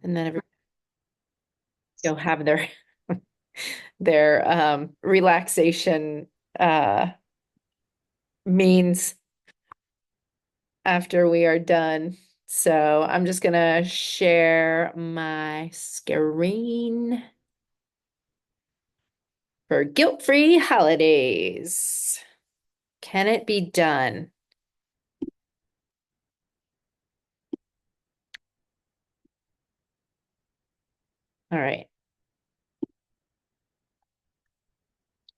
and then everybody will have their relaxation uh means after we are done. So I'm just gonna share my screen for guilt-free holidays. Can it be done? All right.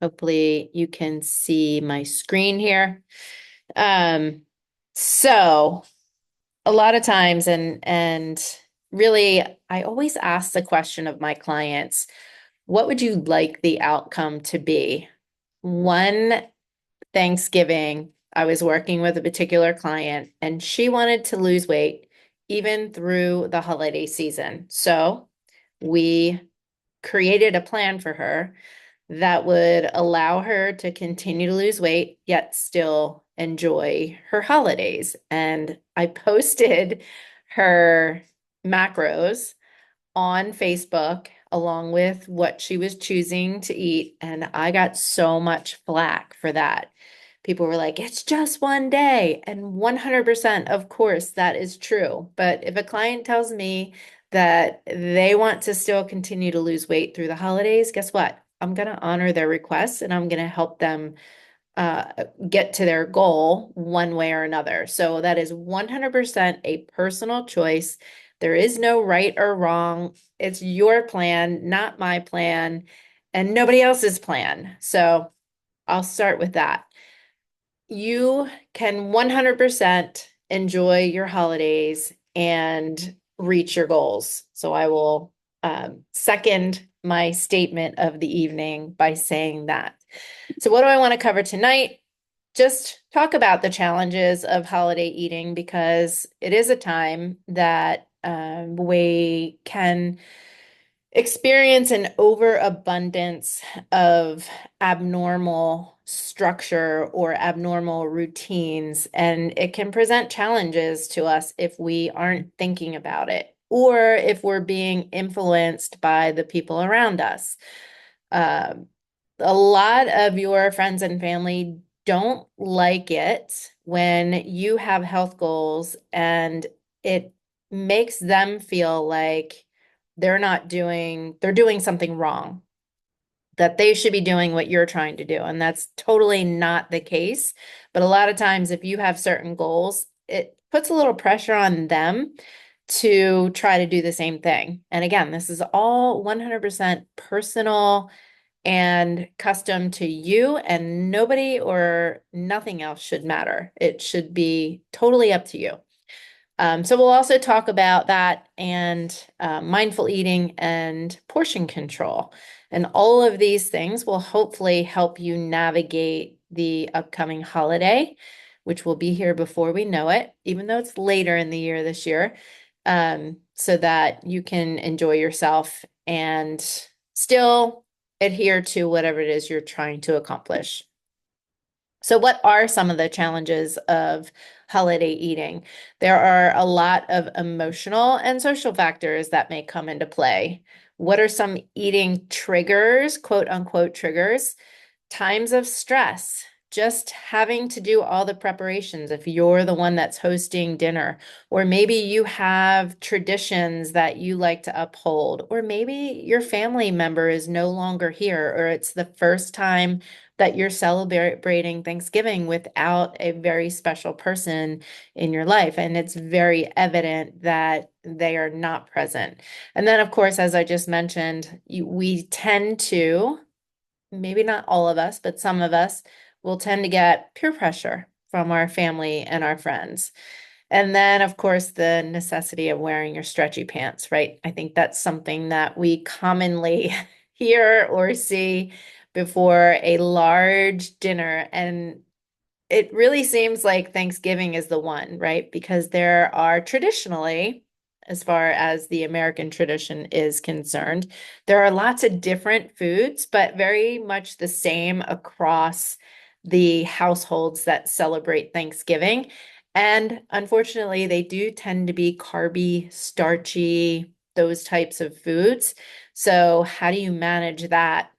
Hopefully you can see my screen here. Um, so a lot of times and really I always ask the question of my clients, what would you like the outcome to be? One Thanksgiving, I was working with a particular client and she wanted to lose weight even through the holiday season. So we created a plan for her that would allow her to continue to lose weight, yet still enjoy her holidays. And I posted her macros on Facebook along with what she was choosing to eat. And I got so much flack for that. People were like, it's just one day. And 100%, of course, that is true. But if a client tells me that they want to still continue to lose weight through the holidays, guess what? I'm going to honor their requests and I'm going to help them uh, get to their goal one way or another. So that is 100% a personal choice. There is no right or wrong. It's your plan, not my plan, and nobody else's plan. So I'll start with that. You can 100% enjoy your holidays and reach your goals. So I will second my statement of the evening by saying that. So, what do I want to cover tonight? Just talk about the challenges of holiday eating because it is a time that we can experience an overabundance of abnormal structure or abnormal routines, and it can present challenges to us if we aren't thinking about it or if we're being influenced by the people around us. Um, a lot of your friends and family don't like it when you have health goals and it makes them feel like they're doing something wrong, that they should be doing what you're trying to do. And that's totally not the case. But a lot of times, if you have certain goals, it puts a little pressure on them to try to do the same thing. And again, this is all 100% personal and custom to you, and nobody or nothing else should matter. It should be totally up to you. So we'll also talk about that and mindful eating and portion control. And all of these things will hopefully help you navigate the upcoming holiday, which will be here before we know it, even though it's later in the year this year, so that you can enjoy yourself and still adhere to whatever it is you're trying to accomplish. So, what are some of the challenges of holiday eating? There are a lot of emotional and social factors that may come into play. What are some eating triggers, quote unquote triggers? Times of stress, just having to do all the preparations if you're the one that's hosting dinner, or maybe you have traditions that you like to uphold, or maybe your family member is no longer here, or it's the first time that you're celebrating Thanksgiving without a very special person in your life, and it's very evident that they are not present. And then, of course, as I just mentioned, we tend to, maybe not all of us, but some of us will tend to get peer pressure from our family and our friends. And then, of course, the necessity of wearing your stretchy pants, right? I think that's something that we commonly hear or see before a large dinner. And it really seems like Thanksgiving is the one, right? Because there are traditionally, as far as the American tradition is concerned, there are lots of different foods, but very much the same across the households that celebrate Thanksgiving. And unfortunately, they do tend to be carby, starchy. those types of foods. So how do you manage that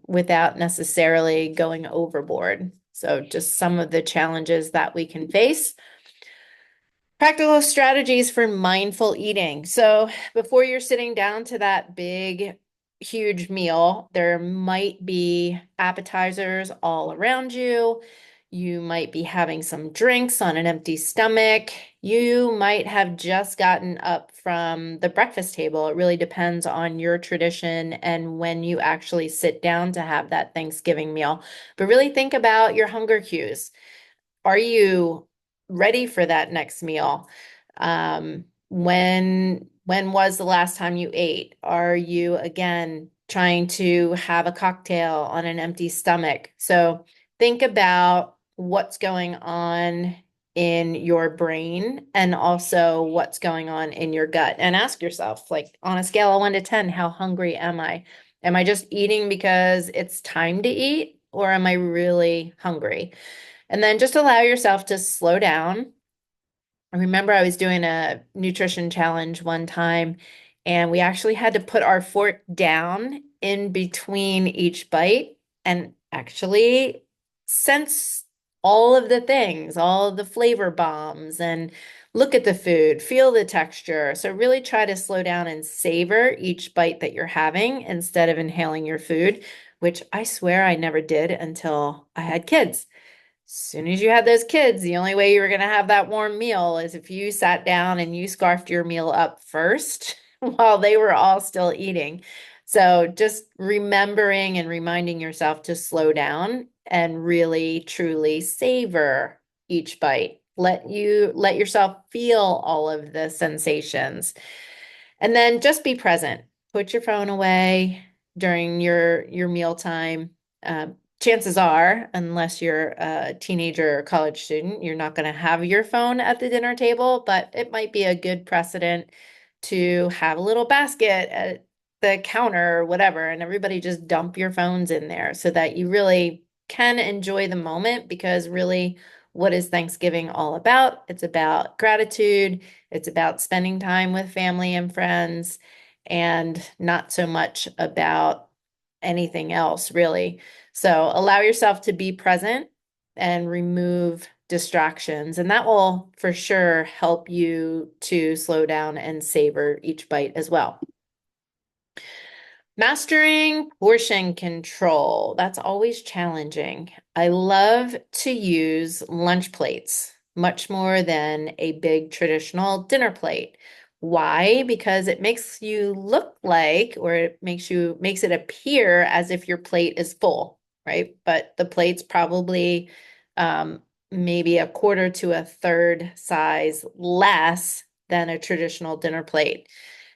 without necessarily going overboard? So just some of the challenges that we can face. Practical strategies for mindful eating. So before you're sitting down to that big, huge meal, there might be appetizers all around you. You might be having some drinks on an empty stomach. You might have just gotten up from the breakfast table. It really depends on your tradition and when you actually sit down to have that Thanksgiving meal. But really think about your hunger cues. Are you ready for that next meal? When was the last time you ate? Are you again trying to have a cocktail on an empty stomach? So think about what's going on in your brain and also what's going on in your gut. And ask yourself, like on a scale of 1 to 10, how hungry am I? Am I just eating because it's time to eat, or am I really hungry? And then just allow yourself to slow down. I remember I was doing a nutrition challenge one time, and we actually had to put our fork down in between each bite and actually sense all of the things, all of the flavor bombs, and look at the food, feel the texture. So really try to slow down and savor each bite that you're having instead of inhaling your food, which I swear I never did until I had kids. Soon as you had those kids, the only way you were going to have that warm meal is if you sat down and you scarfed your meal up first while they were all still eating. So just remembering and reminding yourself to slow down and really truly savor each bite. Let yourself feel all of the sensations. And then just be present. Put your phone away during your mealtime. Chances are, unless you're a teenager or college student, you're not going to have your phone at the dinner table, but it might be a good precedent to have a little basket at the counter or whatever, and everybody just dump your phones in there so that you really can enjoy the moment, because really, what is Thanksgiving all about? It's about gratitude. It's about spending time with family and friends, and not so much about anything else, really. So allow yourself to be present and remove distractions, and that will for sure help you to slow down and savor each bite as well. Mastering portion control. That's always challenging. I love to use lunch plates much more than a big traditional dinner plate. Why? Because it makes you look like, or it makes it appear as if your plate is full, right? But the plate's probably maybe a quarter to a third size less than a traditional dinner plate.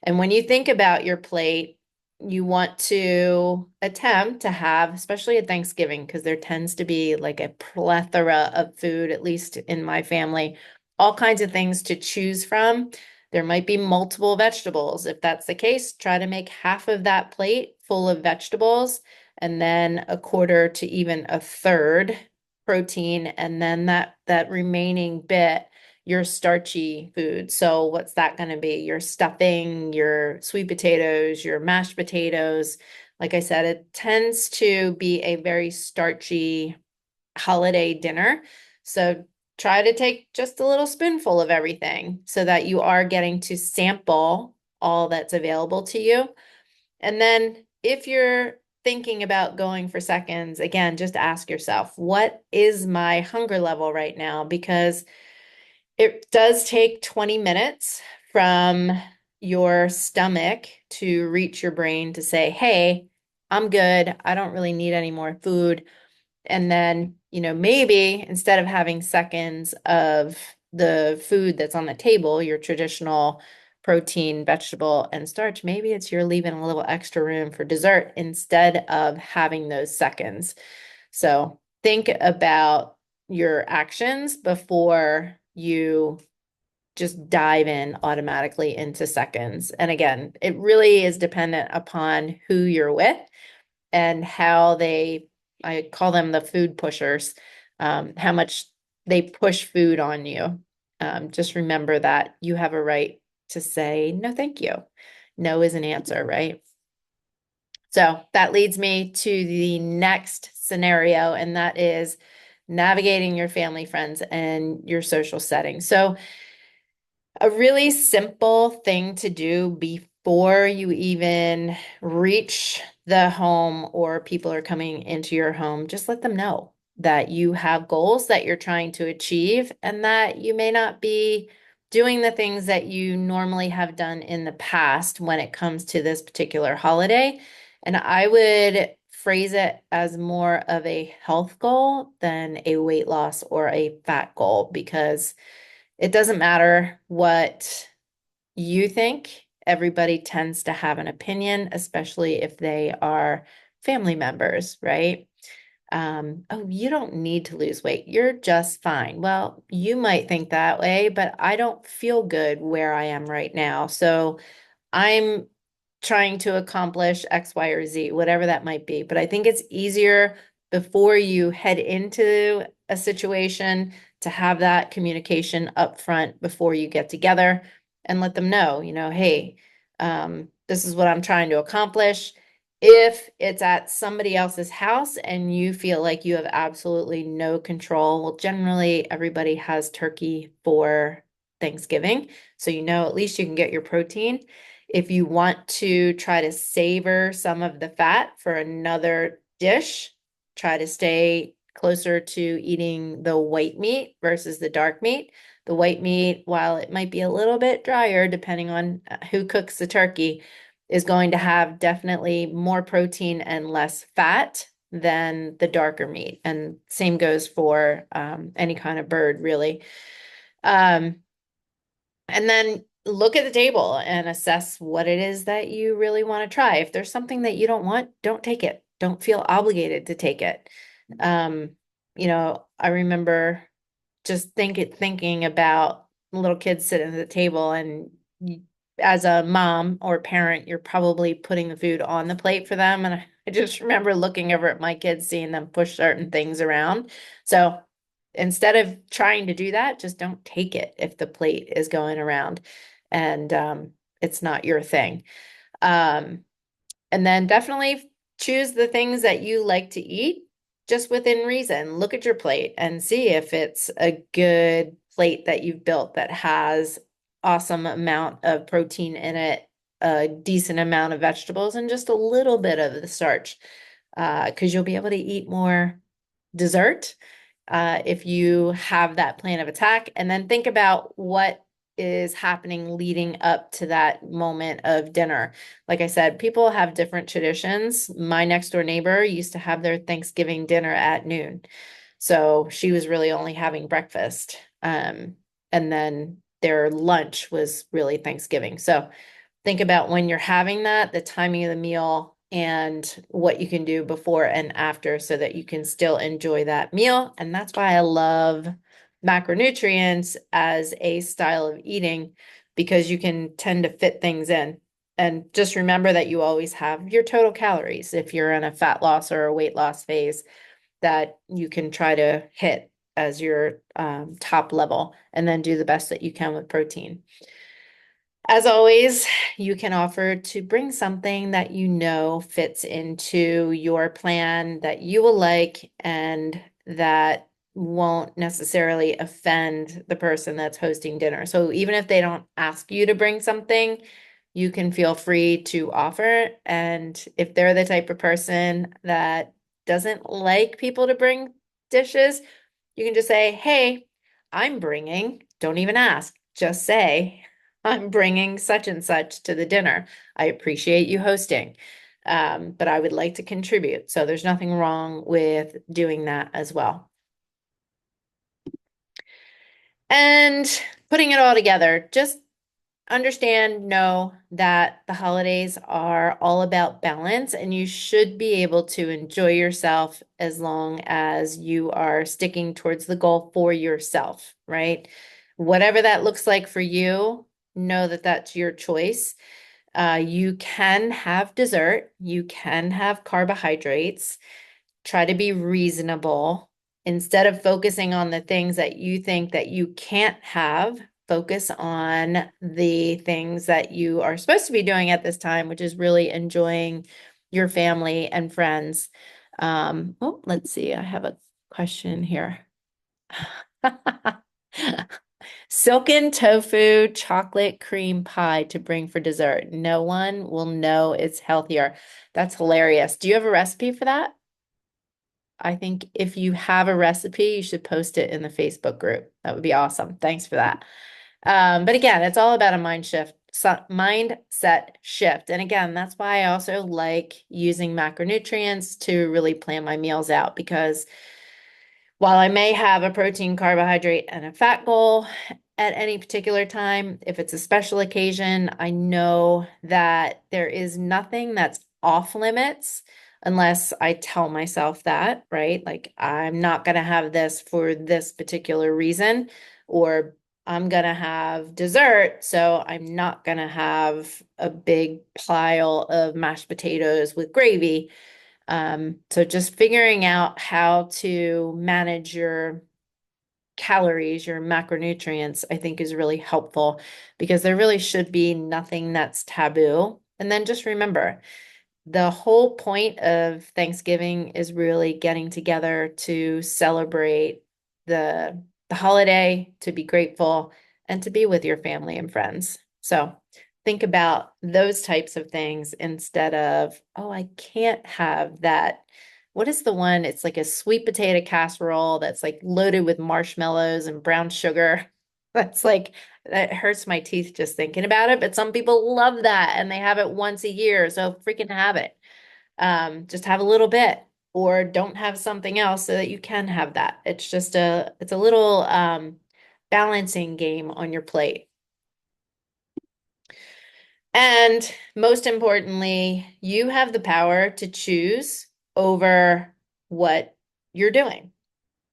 And when you think about your plate, you want to attempt to have, especially at Thanksgiving, because there tends to be like a plethora of food, at least in my family, all kinds of things to choose from. There might be multiple vegetables. If that's the case, try to make half of that plate full of vegetables, and then a quarter to even a third protein, and then that remaining bit, your starchy food. So what's that going to be? Your stuffing, your sweet potatoes, your mashed potatoes. Like I said, it tends to be a very starchy holiday dinner. So try to take just a little spoonful of everything so that you are getting to sample all that's available to you. And then if you're thinking about going for seconds, again, just ask yourself, what is my hunger level right now? Because it does take 20 minutes from your stomach to reach your brain to say, hey, I'm good. I don't really need any more food. And then, maybe instead of having seconds of the food that's on the table, your traditional protein, vegetable, and starch, maybe it's you're leaving a little extra room for dessert instead of having those seconds. So think about your actions before you just dive in automatically into seconds. And again, it really is dependent upon who you're with and how I call them the food pushers, how much they push food on you. Just remember that you have a right to say, no, thank you. no is an answer, right? So that leads me to the next scenario, and that is navigating your family, friends, and your social setting. So a really simple thing to do before you even reach the home or people are coming into your home, just let them know that you have goals that you're trying to achieve and that you may not be doing the things that you normally have done in the past when it comes to this particular holiday. And I would phrase it as more of a health goal than a weight loss or a fat goal, because it doesn't matter what you think. Everybody tends to have an opinion, especially if they are family members, right? Oh, you don't need to lose weight. You're just fine. Well, you might think that way, but I don't feel good where I am right now. So I'm trying to accomplish X, Y, or Z, whatever that might be. But I think it's easier before you head into a situation to have that communication up front before you get together and let them know, hey, this is what I'm trying to accomplish. If it's at somebody else's house and you feel like you have absolutely no control, well, generally everybody has turkey for Thanksgiving. So, at least you can get your protein. If you want to try to savor some of the fat for another dish, try to stay closer to eating the white meat versus the dark meat. The white meat, while it might be a little bit drier depending on who cooks the turkey, is going to have definitely more protein and less fat than the darker meat. And same goes for any kind of bird, really. Um, and then look at the table and assess what it is that you really want to try. If there's something that you don't want, don't take it. Don't feel obligated to take it. Um, I remember just thinking about little kids sitting at the table, and as a mom or parent, you're probably putting the food on the plate for them. And I just remember looking over at my kids, seeing them push certain things around. So instead of trying to do that, just don't take it if the plate is going around and it's not your thing. Um, and then definitely choose the things that you like to eat just within reason. Look at your plate and see if it's a good plate that you've built that has awesome amount of protein in it, a decent amount of vegetables, and just a little bit of the starch, because you'll be able to eat more dessert if you have that plan of attack. And then think about what is happening leading up to that moment of dinner. Like I said, people have different traditions. My next door neighbor used to have their Thanksgiving dinner at noon. So she was really only having breakfast. And then their lunch was really Thanksgiving. So think about when you're having that, the timing of the meal, and what you can do before and after so that you can still enjoy that meal. And that's why I love macronutrients as a style of eating, because you can tend to fit things in. And just remember that you always have your total calories if you're in a fat loss or a weight loss phase that you can try to hit as your top level, and then do the best that you can with protein. As always, you can offer to bring something that you know fits into your plan that you will like and that won't necessarily offend the person that's hosting dinner. So even if they don't ask you to bring something, you can feel free to offer it. And if they're the type of person that doesn't like people to bring dishes, you can just say, hey, I'm bringing, don't even ask, just say, I'm bringing such and such to the dinner. I appreciate you hosting, but I would like to contribute. So there's nothing wrong with doing that as well. And putting it all together, just know that the holidays are all about balance, and you should be able to enjoy yourself as long as you are sticking towards the goal for yourself, right? Whatever that looks like for you, know that that's your choice. You can have dessert, you can have carbohydrates. Try to be reasonable. Instead of focusing on the things that you think that you can't have, focus on the things that you are supposed to be doing at this time, which is really enjoying your family and friends. Oh, let's see. I have a question here. Silken tofu chocolate cream pie to bring for dessert. No one will know it's healthier. That's hilarious. Do you have a recipe for that? I think if you have a recipe, you should post it in the Facebook group. That would be awesome. Thanks for that. But again, it's all about a mindset shift. And again, that's why I also like using macronutrients to really plan my meals out because while I may have a protein, carbohydrate, and a fat goal at any particular time, if it's a special occasion, I know that there is nothing that's off limits unless I tell myself that, right? Like, I'm not going to have this for this particular reason, or I'm going to have dessert, so I'm not going to have a big pile of mashed potatoes with gravy. So just figuring out how to manage your calories, your macronutrients, I think is really helpful because there really should be nothing that's taboo. And then just remember, the whole point of Thanksgiving is really getting together to celebrate the holiday, to be grateful, and to be with your family and friends. So think about those types of things instead of, oh, I can't have that. What is the one? It's like a sweet potato casserole that's like loaded with marshmallows and brown sugar. That's like that hurts my teeth just thinking about it, but some people love that and they have it once a year. So freaking have it. Just have a little bit or don't have something else so that you can have that. It's a little balancing game on your plate. And most importantly, you have the power to choose over what you're doing.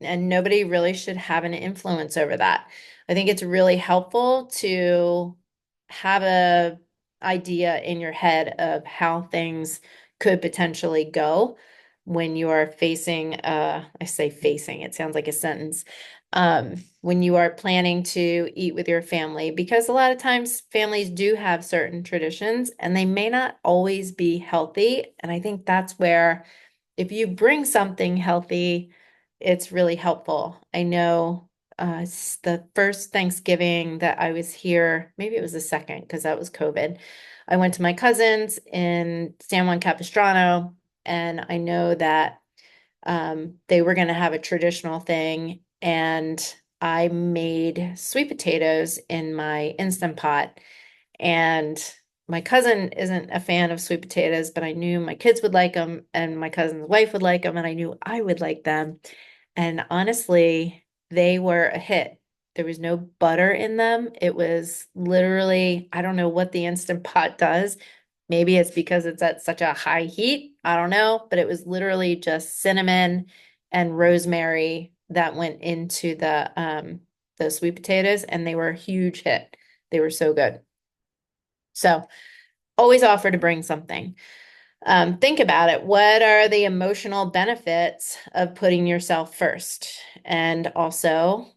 And nobody really should have an influence over that. I think it's really helpful to have a idea in your head of how things could potentially go when you are facing I say facing, it sounds like a sentence. When you are planning to eat with your family, because a lot of times families do have certain traditions and they may not always be healthy. And I think that's where if you bring something healthy, it's really helpful. I know the first Thanksgiving that I was here, maybe it was the second because that was COVID. I went to my cousin's in San Juan Capistrano, and I know that they were going to have a traditional thing, and I made sweet potatoes in my Instant Pot. And my cousin isn't a fan of sweet potatoes, but I knew my kids would like them, and my cousin's wife would like them, and I knew I would like them. And honestly, they were a hit. There was no butter in them. It was literally, I don't know what the Instant Pot does. Maybe it's because it's at such a high heat. I don't know, but it was literally just cinnamon and rosemary that went into the sweet potatoes, and they were a huge hit. They were so good. So always offer to bring something. Think about it. What are the emotional benefits of putting yourself first? And also,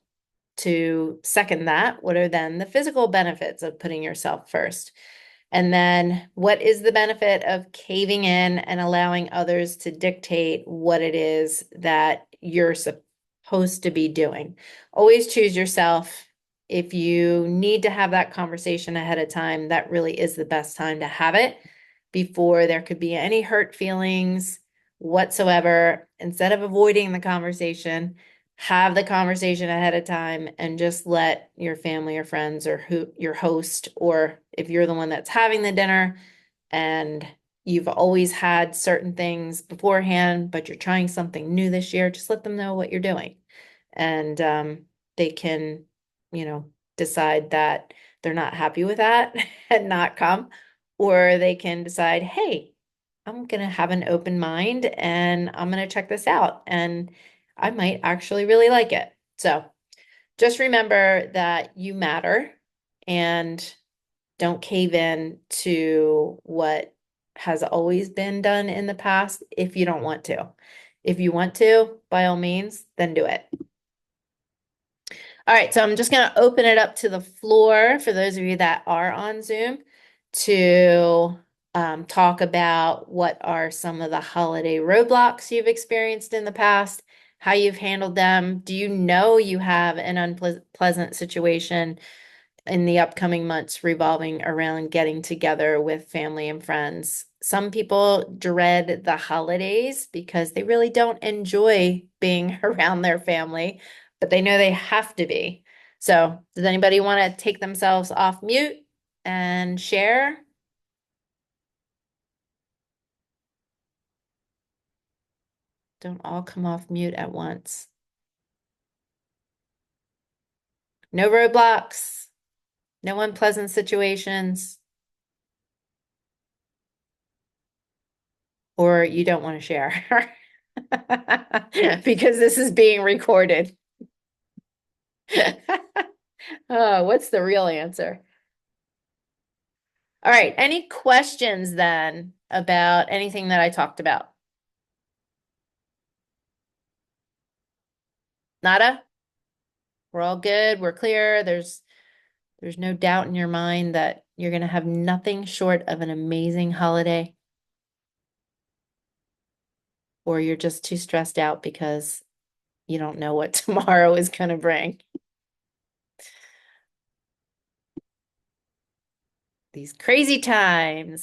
to second that, what are then the physical benefits of putting yourself first? And then what is the benefit of caving in and allowing others to dictate what it is that you're supposed to be doing? Always choose yourself. If you need to have that conversation ahead of time, that really is the best time to have it before there could be any hurt feelings whatsoever. Instead of avoiding the conversation, have the conversation ahead of time and just let your family or friends or who your host, or if you're the one that's having the dinner and you've always had certain things beforehand, but you're trying something new this year, just let them know what you're doing. And they can, decide that they're not happy with that and not come, or they can decide, hey, I'm going to have an open mind and I'm going to check this out. And I might actually really like it. So just remember that you matter and don't cave in to what has always been done in the past if you don't want to. If you want to, by all means, then do it. All right, so I'm just going to open it up to the floor for those of you that are on Zoom to talk about what are some of the holiday roadblocks you've experienced in the past, how you've handled them. Do you know you have an unpleasant situation in the upcoming months revolving around getting together with family and friends? Some people dread the holidays because they really don't enjoy being around their family, but they know they have to be. So, does anybody want to take themselves off mute and share? Don't all come off mute at once. No roadblocks, no unpleasant situations, or you don't want to share because this is being recorded. Oh, what's the real answer? All right, any questions then about anything that I talked about? Nada? We're all good, we're clear. There's no doubt in your mind that you're going to have nothing short of an amazing holiday, or you're just too stressed out because you don't know what tomorrow is going to bring. These crazy times.